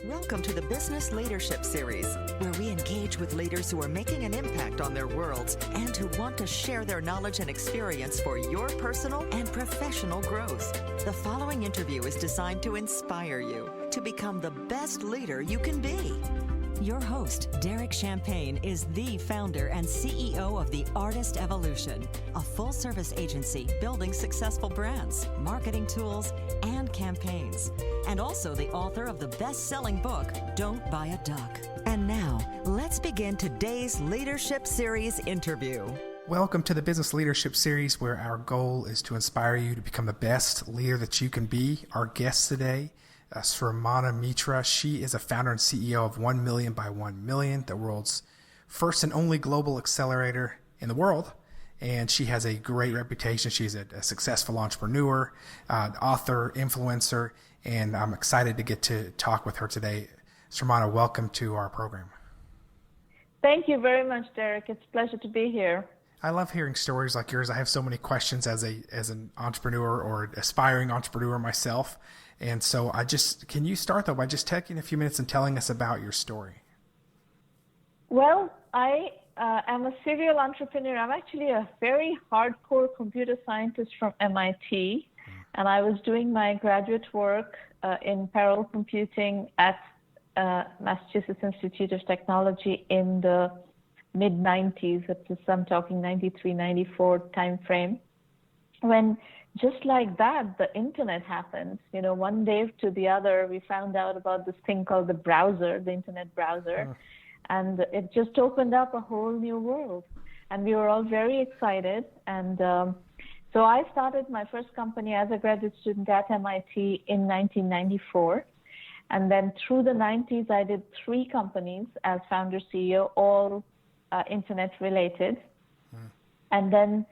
Welcome to the Business Leadership Series, where we engage with leaders who are making an impact on their worlds and who want to share their knowledge and experience for your personal and professional growth. The following interview is designed to inspire you to become the best leader you can be. Your host, Derek Champagne, is the founder and CEO of The Artist Evolution, a full-service agency building successful brands, marketing tools, and campaigns, and also the author of the best-selling book, Don't Buy a Duck. And now, let's begin today's Leadership Series interview. Welcome to the Business Leadership Series, where our goal is to inspire you to become the best leader that you can be. Our guest today, Sramana Mitra. She is a founder and CEO of 1 Million by 1 Million, the world's first and only global accelerator in the world. And she has a great reputation. She's a successful entrepreneur, author, influencer, and I'm excited to get to talk with her today. Sramana, welcome to our program. Thank you very much, Derek. It's a pleasure to be here. I love hearing stories like yours. I have so many questions as an entrepreneur or aspiring entrepreneur myself. And so can you start though by just taking a few minutes and telling us about your story? Well, I am a serial entrepreneur. I'm actually a very hardcore computer scientist from MIT, and I was doing my graduate work in parallel computing at Massachusetts Institute of Technology in the mid-90s, I'm talking 93, 94 timeframe, when just like that, the internet happened. You know, one day to the other, we found out about this thing called the browser, the internet browser, and it just opened up a whole new world. And we were all very excited. And so I started my first company as a graduate student at MIT in 1994. And then through the 90s, I did 3 companies as founder CEO, all internet related. And then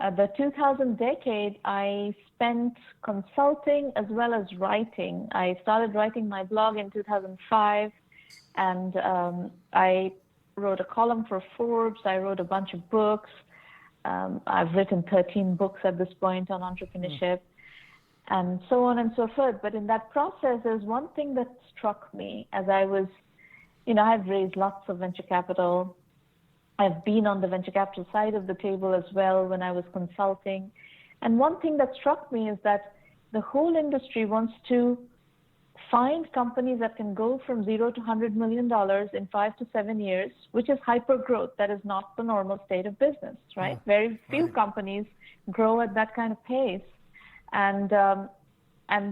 the 2000 decade, I spent consulting as well as writing. I started writing my blog in 2005, and I wrote a column for Forbes. I wrote a bunch of books. I've written 13 books at this point on entrepreneurship, and so on and so forth. But in that process, there's one thing that struck me as I was, I've raised lots of venture capital. I've been on the venture capital side of the table as well when I was consulting. And one thing that struck me is that the whole industry wants to find companies that can go from $0 to $100 million in 5 to 7 years, which is hyper growth. That is not the normal state of business, right? Very few companies grow at that kind of pace. And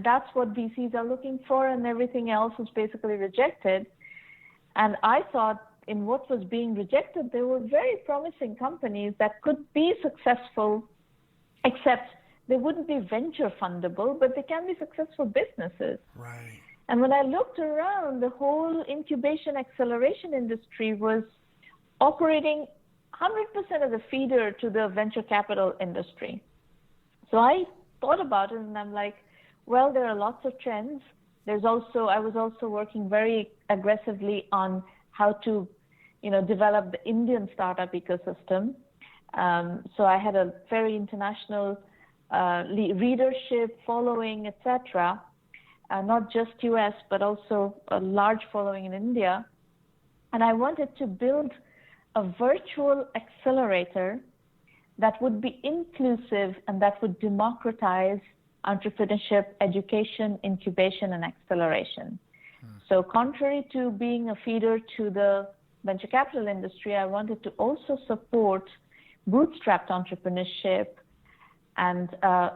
that's what VCs are looking for, and everything else is basically rejected. And I thought, in what was being rejected, there were very promising companies that could be successful, except they wouldn't be venture fundable, but they can be successful businesses. Right. And when I looked around, the whole incubation acceleration industry was operating 100% as a feeder to the venture capital industry. So I thought about it, and I'm like, well, there are lots of trends. I was also working very aggressively on how to, develop the Indian startup ecosystem. So I had a very international readership, following, etc. Not just US, but also a large following in India. And I wanted to build a virtual accelerator that would be inclusive and that would democratize entrepreneurship, education, incubation, and acceleration. So contrary to being a feeder to the venture capital industry, I wanted to also support bootstrapped entrepreneurship. And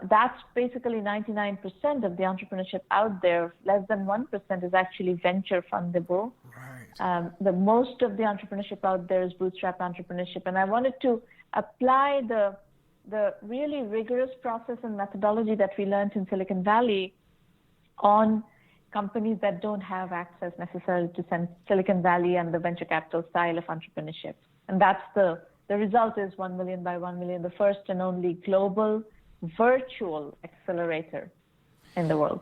that's basically 99% of the entrepreneurship out there. Less than 1% is actually venture fundable. Right. The most of the entrepreneurship out there is bootstrap entrepreneurship. And I wanted to apply the really rigorous process and methodology that we learned in Silicon Valley on companies that don't have access necessarily to Silicon Valley and the venture capital style of entrepreneurship. And that's the result is 1 Million by 1 Million, the first and only global virtual accelerator in the world.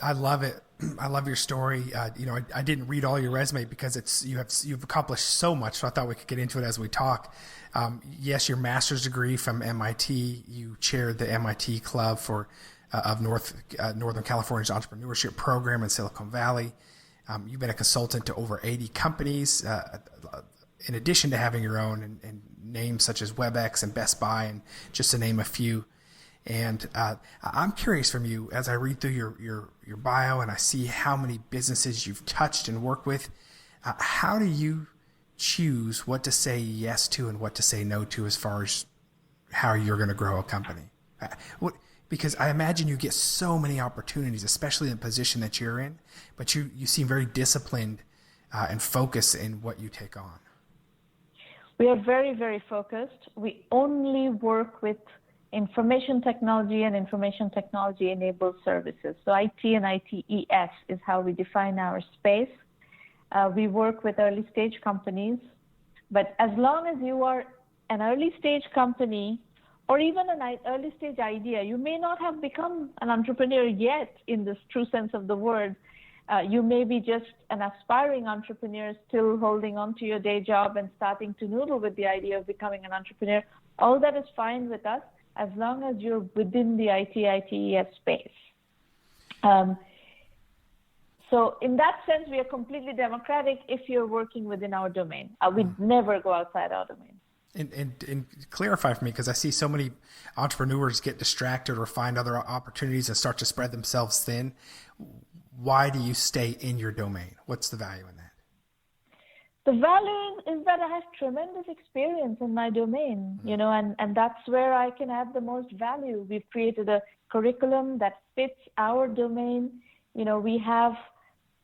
I love it. I love your story. I didn't read all your resume because you've accomplished so much. So I thought we could get into it as we talk. Yes, your master's degree from MIT. You chaired the MIT Club of Northern California's entrepreneurship program in Silicon Valley. You've been a consultant to over 80 companies, in addition to having your own and names such as WebEx and Best Buy, and just to name a few. And I'm curious from you, as I read through your bio and I see how many businesses you've touched and worked with, how do you choose what to say yes to and what to say no to as far as how you're going to grow a company? Because I imagine you get so many opportunities, especially in the position that you're in, but you seem very disciplined and focused in what you take on. We are very, very focused. We only work with information technology and information technology enabled services. So IT and ITES is how we define our space. We work with early stage companies, but as long as you are an early stage company or even an early stage idea, you may not have become an entrepreneur yet in this true sense of the word. You may be just an aspiring entrepreneur still holding on to your day job and starting to noodle with the idea of becoming an entrepreneur. All that is fine with us as long as you're within the IT/ITES space. So in that sense, we are completely democratic if you're working within our domain. We'd never go outside our domain. And clarify for me, because I see so many entrepreneurs get distracted or find other opportunities and start to spread themselves thin. Why do you stay in your domain? What's the value in that? The value is that I have tremendous experience in my domain, and that's where I can add the most value. We've created a curriculum that fits our domain.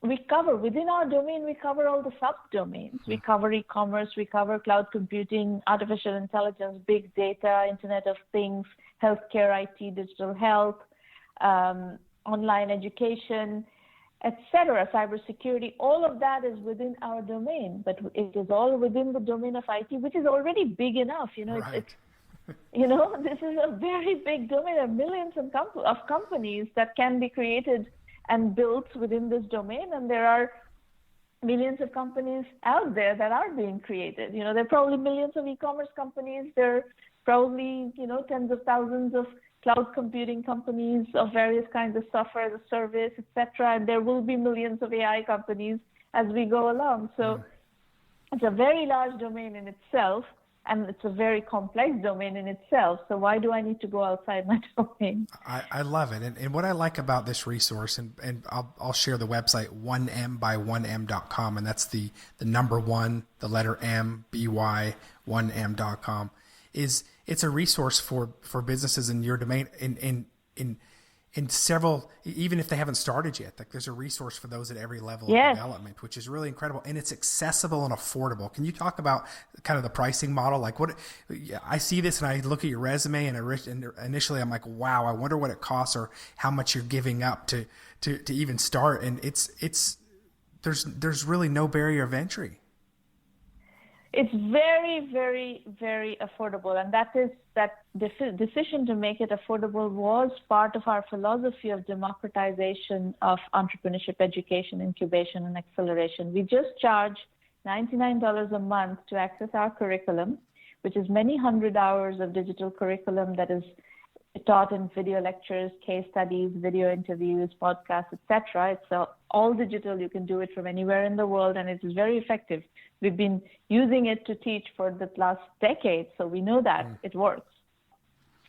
We cover within our domain, we cover all the subdomains. We cover e-commerce, we cover cloud computing, artificial intelligence, big data, Internet of Things, healthcare, IT, digital health, online education, etc., cybersecurity. All of that is within our domain, but it is all within the domain of IT, which is already big enough. Right. This is a very big domain. There are millions of companies that can be created and built within this domain, and there are millions of companies out there that are being created. There are probably millions of e-commerce companies. There are probably, tens of thousands of cloud computing companies of various kinds of software as a service, etc. And there will be millions of AI companies as we go along. So it's a very large domain in itself, and it's a very complex domain in itself. So why do I need to go outside my domain? I love it. And what I like about this resource, and I'll share the website 1m1m.com, and that's the number one, the letter M, BY, 1m.com, is it's a resource for businesses in your domain in several, even if they haven't started yet. Like, there's a resource for those at every level of development, which is really incredible, and it's accessible and affordable. Can you talk about kind of the pricing model? Like, what I see this and I look at your resume, and initially I'm like, wow, I wonder what it costs or how much you're giving up to even start. And there's really no barrier of entry. It's very, very, very affordable, and that decision to make it affordable was part of our philosophy of democratization of entrepreneurship education, incubation, and acceleration. We just charge $99 a month to access our curriculum, which is many hundred hours of digital curriculum that is taught in video lectures, case studies, video interviews, podcasts, etc. It's all digital. You can do it from anywhere in the world, and it is very effective. We've been using it to teach for the last decade, so we know that it works.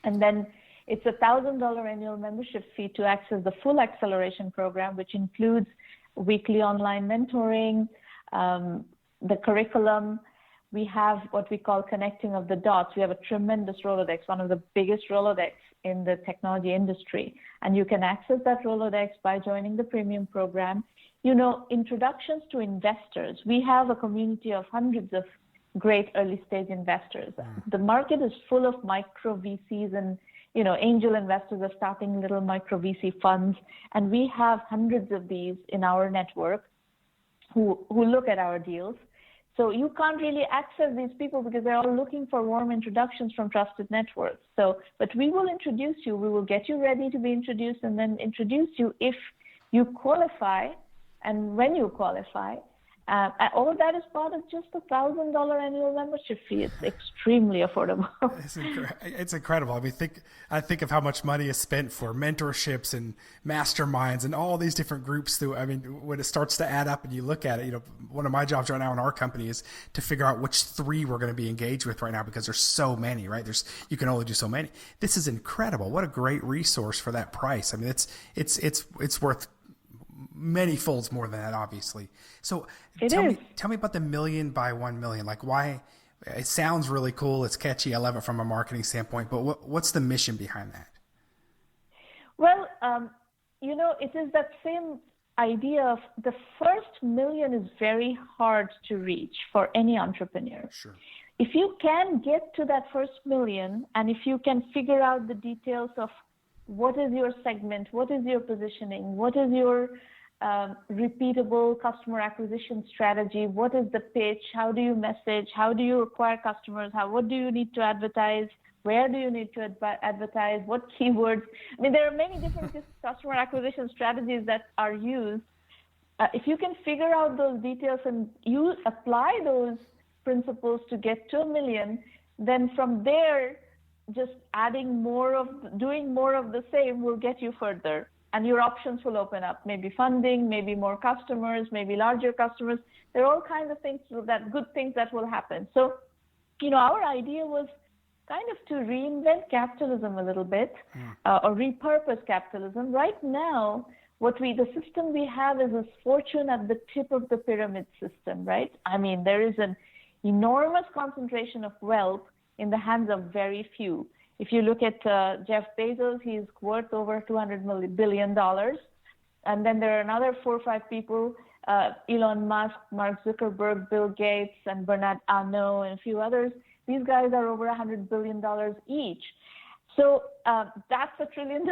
And then it's a $1,000 annual membership fee to access the full acceleration program, which includes weekly online mentoring, the curriculum. We have what we call connecting of the dots. We have a tremendous Rolodex, one of the biggest Rolodex in the technology industry. And you can access that Rolodex by joining the premium program. Introductions to investors. We have a community of hundreds of great early stage investors. The market is full of micro VCs, and angel investors are starting little micro VC funds. And we have hundreds of these in our network who look at our deals. So you can't really access these people because they're all looking for warm introductions from trusted networks. But we will introduce you. We will get you ready to be introduced, and then introduce you if you qualify and when you qualify. And all of that is part of just $1,000 annual membership fee. It's extremely affordable. It's incredible. I mean, I think of how much money is spent for mentorships and masterminds and all these different groups. I mean, when it starts to add up and you look at it, one of my jobs right now in our company is to figure out which 3 we're going to be engaged with right now, because there's so many, right? You can only do so many. This is incredible. What a great resource for that price. I mean, it's worth many folds more than that, obviously. So tell me about the million by 1 million. Like, why? It sounds really cool. It's catchy. I love it from a marketing standpoint, but what's the mission behind that? Well, it is that same idea of the first million is very hard to reach for any entrepreneur. Sure. If you can get to that first million, and if you can figure out the details of what is your segment, what is your positioning, what is your repeatable customer acquisition strategy, what is the pitch, how do you message, how do you acquire customers, what do you need to advertise, where do you need to advertise, what keywords. I mean, there are many different customer acquisition strategies that are used. If you can figure out those details and you apply those principles to get to 1 million, then from there, just doing more of the same will get you further. And your options will open up, maybe funding, maybe more customers, maybe larger customers. There are all kinds of good things that will happen. So, our idea was kind of to reinvent capitalism a little bit, or repurpose capitalism. Right now, the system we have is a fortune at the tip of the pyramid system, right? I mean, there is an enormous concentration of wealth in the hands of very few. If you look at Jeff Bezos, he's worth over $200 billion. And then there are another 4 or 5 people, Elon Musk, Mark Zuckerberg, Bill Gates, and Bernard Arnault, and a few others. These guys are over $100 billion each. So that's $1 trillion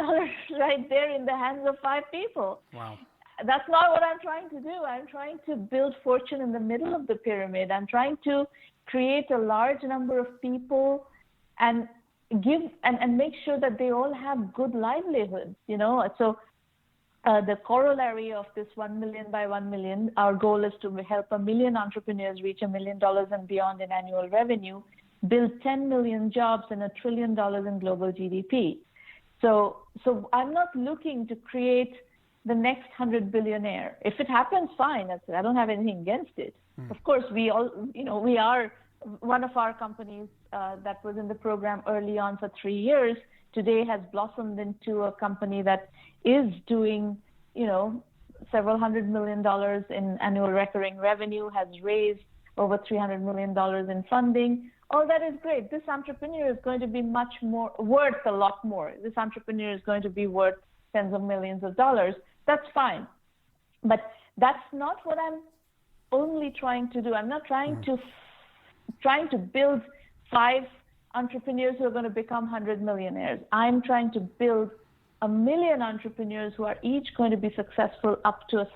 right there in the hands of 5 people. Wow. That's not what I'm trying to do. I'm trying to build fortune in the middle of the pyramid. I'm trying to create a large number of people and give and make sure that they all have good livelihoods, So the corollary of this 1 million by 1 million, our goal is to help 1 million entrepreneurs reach $1 million and beyond in annual revenue, build 10 million jobs and $1 trillion in global GDP. So I'm not looking to create the next 100 billionaire. If it happens, fine. I don't have anything against it. Of course, we are one of our companies that was in the program early on for 3 years, today has blossomed into a company that is doing, several $100 million in annual recurring revenue, has raised over $300 million in funding. All that is great. This entrepreneur is going to be worth a lot more. This entrepreneur is going to be worth tens of millions of dollars. That's fine. But that's not what I'm only trying to do. I'm not trying to build 5 entrepreneurs who are going to become 100 millionaires. I'm trying to build 1 million entrepreneurs who are each going to be successful up to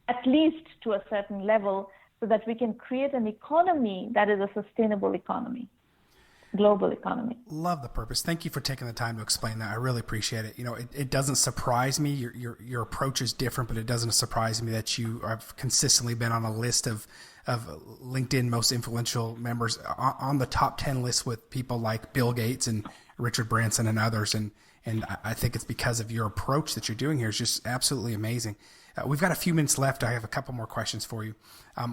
at least to a certain level, so that we can create an economy that is a sustainable economy, global economy. Love the purpose. Thank you for taking the time to explain that. I really appreciate it. It doesn't surprise me. Your approach is different, but it doesn't surprise me that you have consistently been on a list of LinkedIn most influential members, on the top 10 list with people like Bill Gates and Richard Branson and others. And I think it's because of your approach that you're doing here is just absolutely amazing. We've got a few minutes left. I have a couple more questions for you.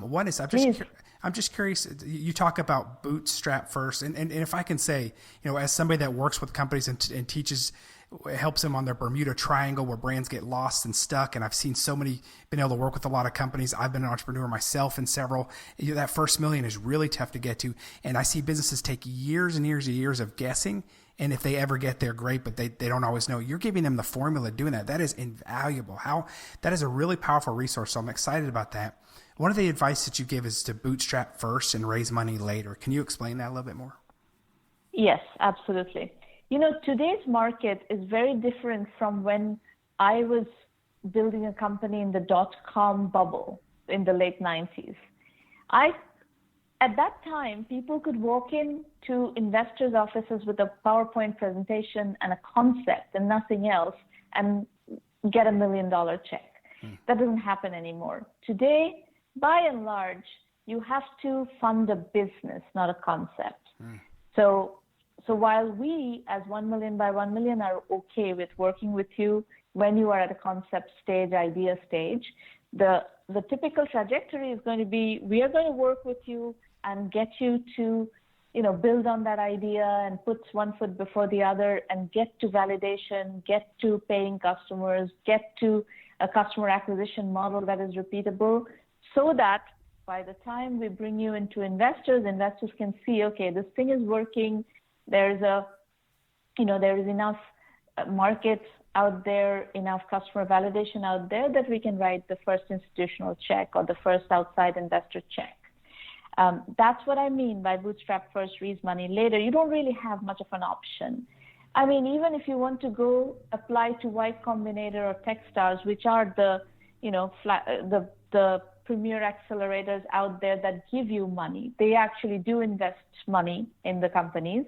One is, I'm just curious, you talk about bootstrap first. And if I can say, as somebody that works with companies and teaches, helps them on their Bermuda Triangle where brands get lost and stuck. And I've seen been able to work with a lot of companies. I've been an entrepreneur myself in several. That first million is really tough to get to. And I see businesses take years and years and years of guessing. And if they ever get there, great, but they don't always know. You're giving them the formula doing that. That is invaluable. That is a really powerful resource. So I'm excited about that. One of the advice that you give is to bootstrap first and raise money later. Can you explain that a little bit more? Yes, absolutely. Today's market is very different from when I was building a company in the .com bubble in the late 90s. At that time, people could walk into investors' offices with a PowerPoint presentation and a concept and nothing else and get $1 million check. That doesn't happen anymore. Today, by and large, you have to fund a business, not a concept. So while we, as 1 million by 1 million, are okay with working with you when you are at a concept stage, idea stage, the typical trajectory is going to be, we are going to work with you and get you to, build on that idea and put one foot before the other and get to validation, get to paying customers, get to a customer acquisition model that is repeatable, so that by the time we bring you into investors can see, okay, this thing is working. There is enough markets out there, enough customer validation out there that we can write the first institutional check or the first outside investor check. That's what I mean by bootstrap first, raise money later. You don't really have much of an option. I mean, even if you want to go apply to Y Combinator or Techstars, which are the premier accelerators out there that give you money, they actually do invest money in the companies.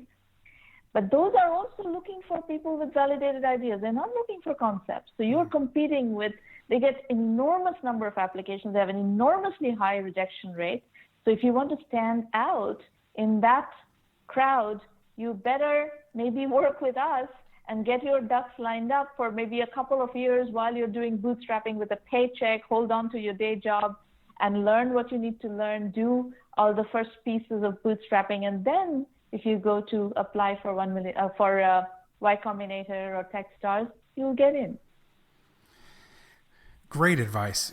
But those are also looking for people with validated ideas. They're not looking for concepts. So you're competing with, they get enormous number of applications. They have an enormously high rejection rate. So if you want to stand out in that crowd, you better maybe work with us and get your ducks lined up for maybe a couple of years while you're doing bootstrapping with a paycheck, hold on to your day job and learn what you need to learn, do all the first pieces of bootstrapping, and then if you go to apply for Y Combinator or Techstars, you'll get in. Great advice.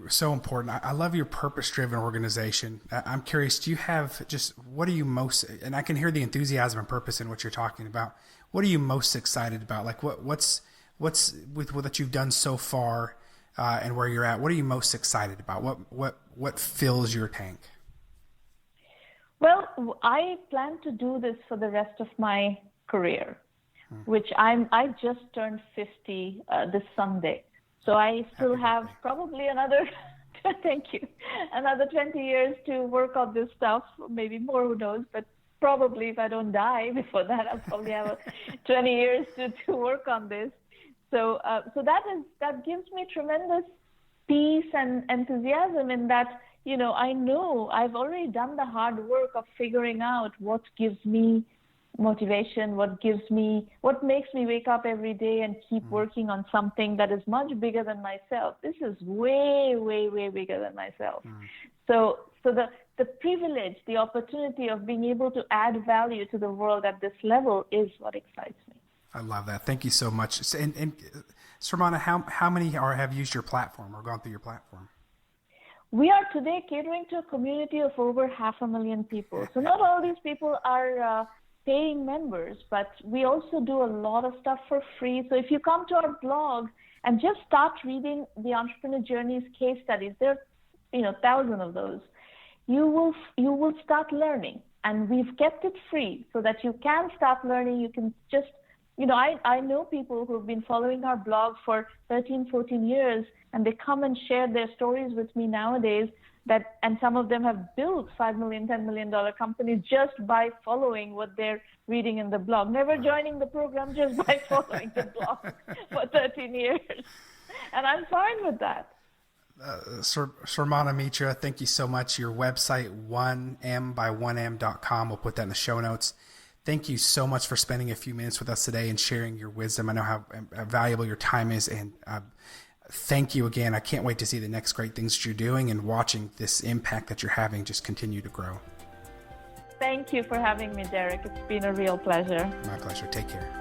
So important. I love your purpose-driven organization. I'm curious, do you have what are you most, and I can hear the enthusiasm and purpose in what you're talking about. What are you most excited about? Like what's with what you've done so far and where you're at? What are you most excited about? What fills your tank? Well, I plan to do this for the rest of my career, which I just turned 50 this Sunday. So I still have probably another, thank you, another 20 years to work on this stuff, maybe more, who knows, but probably if I don't die before that, I'll probably have 20 years to work on this. So that gives me tremendous peace and enthusiasm in that, I know I've already done the hard work of figuring out what gives me motivation, what makes me wake up every day and keep working on something that is much bigger than myself. This is way, way, way bigger than myself. So the privilege, the opportunity of being able to add value to the world at this level is what excites me. I love that. Thank you so much. And Sramana, how many have used your platform or gone through your platform? We are today catering to a community of over 500,000 people. So not all these people are paying members, but we also do a lot of stuff for free. So if you come to our blog and just start reading the Entrepreneur Journeys case studies, there are thousands of those, you will start learning. And we've kept it free so that you can start learning. You can just, I know people who've been following our blog for 13, 14 years, and they come and share their stories with me nowadays, and some of them have built $5 million, $10 million companies just by following what they're reading in the blog, never joining the program, just by following the blog for 13 years. And I'm fine with that. Sramana Mitra, thank you so much. Your website, 1mby1m.com. We'll put that in the show notes. Thank you so much for spending a few minutes with us today and sharing your wisdom. I know how valuable your time is, and thank you again. I can't wait to see the next great things that you're doing and watching this impact that you're having just continue to grow. Thank you for having me, Derek. It's been a real pleasure. My pleasure. Take care.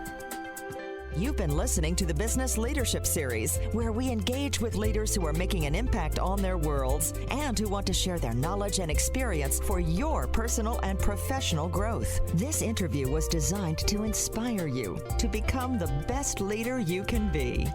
You've been listening to the Business Leadership Series, where we engage with leaders who are making an impact on their worlds and who want to share their knowledge and experience for your personal and professional growth. This interview was designed to inspire you to become the best leader you can be.